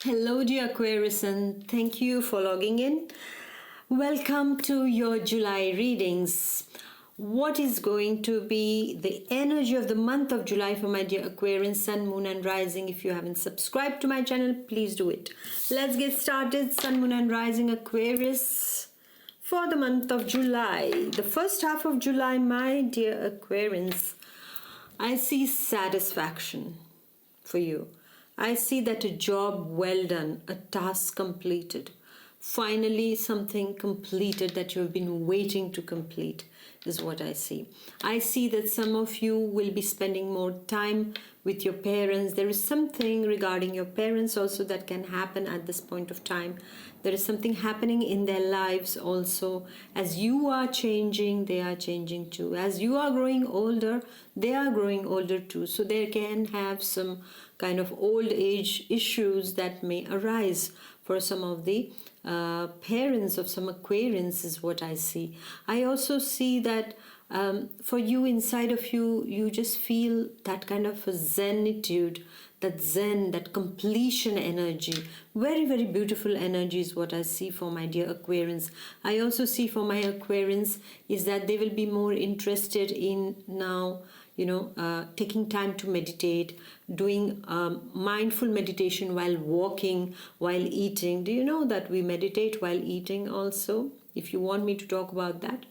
Hello, dear Aquarius, and thank you for logging in. Welcome to your July readings. What is going to be the energy of the month of July for my dear Aquarius, Sun, Moon, and Rising? If you haven't subscribed to my channel, please do it. Let's get started. Sun, Moon, and Rising Aquarius for the month of July. The first half of July, my dear Aquarius, I see satisfaction for you. I see that a job well done, a task completed, finally something completed that you have been waiting to complete is what I see. I see that some of you will be spending more time with your parents. There is something regarding your parents also that can happen at this point of time. There is something happening in their lives also. As you are changing, they are changing too. As you are growing older, they are growing older too. So they can have some kind of old age issues that may arise for some of the parents of some Aquarians is what I see. I also see that for you, inside of you, you just feel that kind of a zenitude, that zen, that completion energy. Very, very beautiful energy is what I see for my dear Aquarians. I also see for my Aquarians is that they will be more interested in now, taking time to meditate, doing mindful meditation while walking, while eating. Do you know that we meditate while eating also? If you want me to talk about that,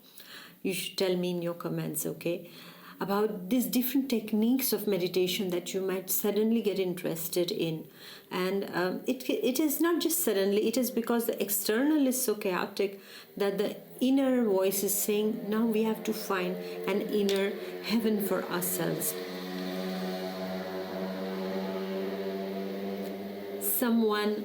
you should tell me in your comments, okay? About these different techniques of meditation that you might suddenly get interested in. And it is not just suddenly, it is because the external is so chaotic that the inner voice is saying, now we have to find an inner heaven for ourselves. Someone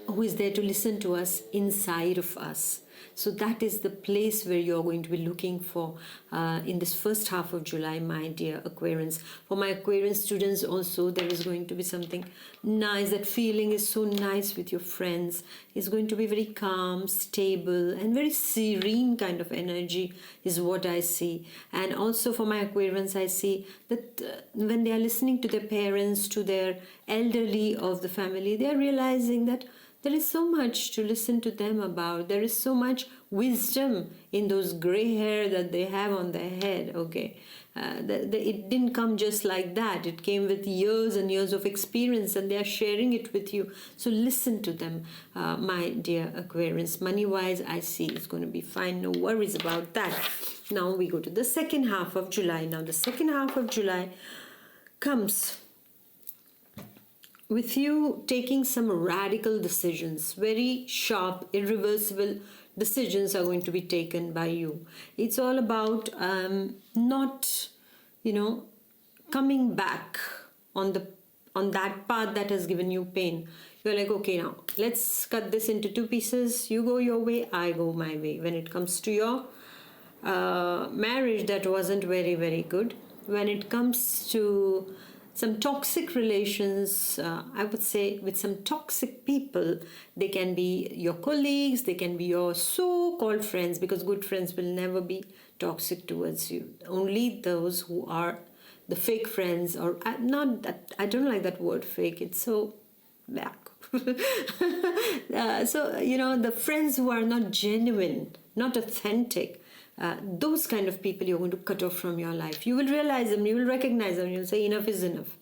who is there to listen to us inside of us. So that is the place where you're going to be looking for in this first half of July, my dear Aquarians. For my Aquarian students also, there is going to be something nice. That feeling is so nice with your friends. It's going to be very calm, stable, and very serene kind of energy is what I see. And also for my Aquarians, I see that when they are listening to their parents, to their elderly of the family, they are realizing that there is so much to listen to them about. There is so much wisdom in those gray hair that they have on their head, okay? It didn't come just like that. It came with years and years of experience, and they are sharing it with you. So listen to them, my dear Aquarians. Money-wise, I see it's going to be fine. No worries about that. Now we go to the second half of July. Now the second half of July comes with you taking some radical decisions. Very sharp, irreversible decisions are going to be taken by you. It's all about not, coming back on that path that has given you pain. You're like, okay, now let's cut this into two pieces. You go your way, I go my way. When it comes to your marriage, that wasn't very, very good. When it comes to some toxic relations, I would say with some toxic people, they can be your colleagues, they can be your so-called friends, because good friends will never be toxic towards you. Only those who are the fake friends, or not that, I don't like that word fake, it's so black. The friends who are not genuine, not authentic, those kind of people you're going to cut off from your life. You will realize them, you will recognize them, you'll say enough is enough.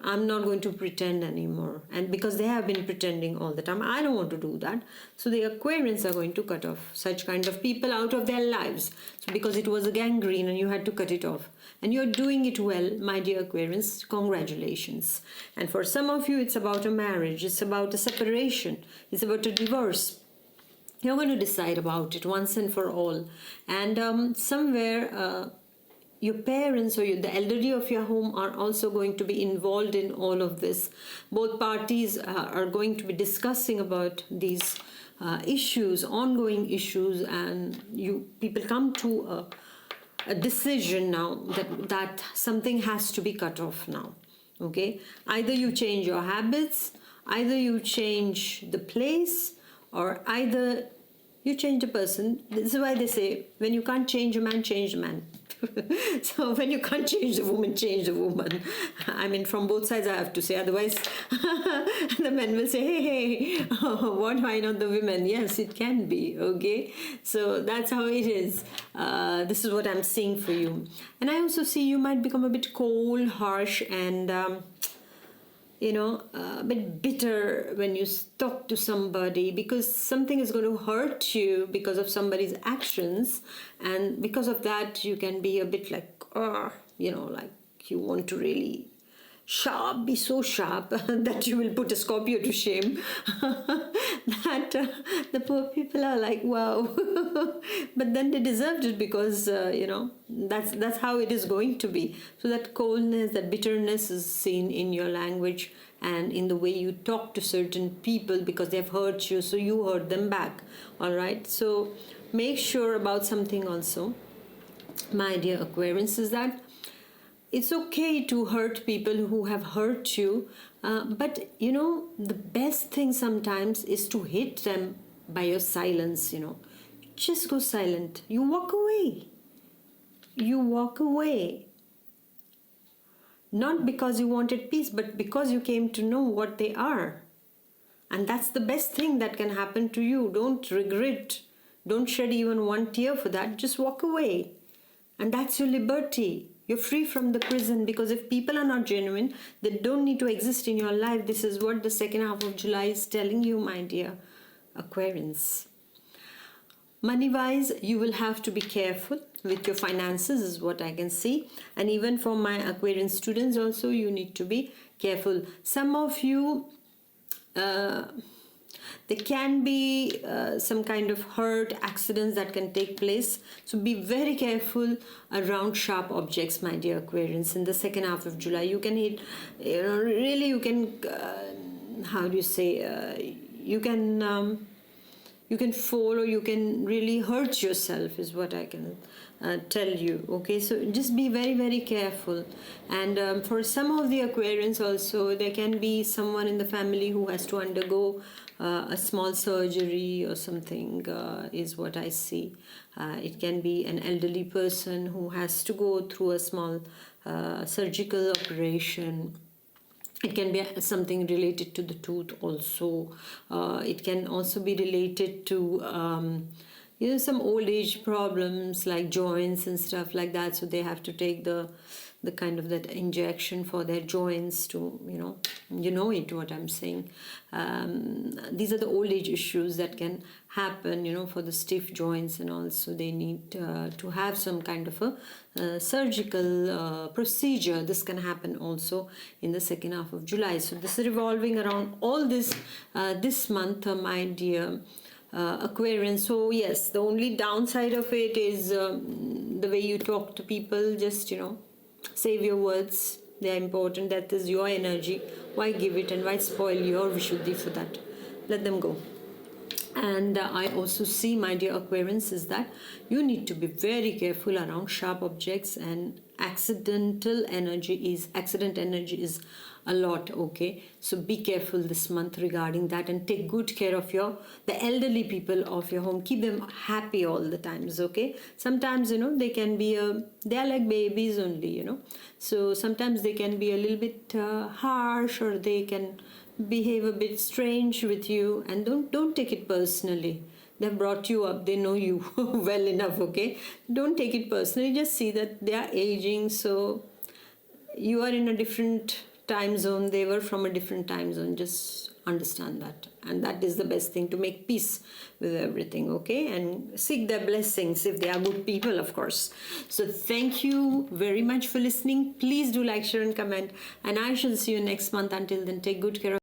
I'm not going to pretend anymore. And because they have been pretending all the time, I don't want to do that. So the Aquarians are going to cut off such kind of people out of their lives. So because it was a gangrene and you had to cut it off. And you're doing it well, my dear Aquarians. Congratulations. And for some of you, it's about a marriage. It's about a separation. It's about a divorce. You're going to decide about it once and for all. And somewhere your parents or the elderly of your home are also going to be involved in all of this. Both parties are going to be discussing about these issues, ongoing issues, and people come to a decision now that something has to be cut off now. Okay? Either you change your habits, either you change the place, or either you change the person. This is why they say, when you can't change a man, change the man. So when you can't change the woman, change the woman. I mean, from both sides I have to say, otherwise the men will say, hey, why not the women? Yes, it can be, okay? So that's how it is. This is what I'm seeing for you. And I also see you might become a bit cold, harsh, and a bit bitter when you talk to somebody, because something is going to hurt you because of somebody's actions, and because of that you can be a bit like, like you want to really be so sharp that you will put a Scorpio to shame. That the poor people are like, wow. But then they deserved it, because that's how it is going to be. So that coldness, that bitterness is seen in your language and in the way you talk to certain people, because they've hurt you, so you hurt them back. All right, so make sure about something also, my dear Aquarians, is that it's okay to hurt people who have hurt you, but the best thing sometimes is to hit them by your silence. Just go silent. You walk away. Not because you wanted peace, but because you came to know what they are. And that's the best thing that can happen to you. Don't regret. Don't shed even one tear for that. Just walk away. And that's your liberty. You're free from the prison, because if people are not genuine, they don't need to exist in your life. This is what the second half of July is telling you, my dear Aquarians. Money-wise, you will have to be careful with your finances, is what I can see. And even for my Aquarian students also, you need to be careful. Some of you, there can be some kind of hurt, accidents that can take place. So be very careful around sharp objects, my dear Aquarians. In the second half of July, you can hit, really you can, you can fall, or you can really hurt yourself, is what I can tell you. Okay, so just be very, very careful. And for some of the Aquarians also, there can be someone in the family who has to undergo a small surgery or something, is what I see. It can be an elderly person who has to go through a small surgical operation. It can be something related to the tooth also. It can also be related to some old age problems like joints and stuff like that. So they have to take the kind of that injection for their joints to, what I'm saying. These are the old age issues that can happen, for the stiff joints, and also they need to have some kind of a surgical procedure. This can happen also in the second half of July. So this is revolving around all this this month, my dear Aquarian. So yes, the only downside of it is the way you talk to people. Just save your words. They are important. That is your energy. Why give it and why spoil your Vishuddhi for that? Let them go. And I also see, my dear Aquarians, is that you need to be very careful around sharp objects, and accident energy is a lot. Okay, so be careful this month regarding that, and take good care of the elderly people of your home. Keep them happy all the times. Okay, sometimes they can be they are like babies only, so sometimes they can be a little bit harsh, or they can behave a bit strange with you, and don't take it personally. They've brought you up, they know you well enough. Okay, don't take it personally. Just see that they are aging, so you are in a different time zone, they were from a different time zone. Just understand that, and that is the best thing, to make peace with everything. Okay, and seek their blessings if they are good people, of course. So thank you very much for listening. Please do like, share and comment, and I shall see you next month. Until then, take good care of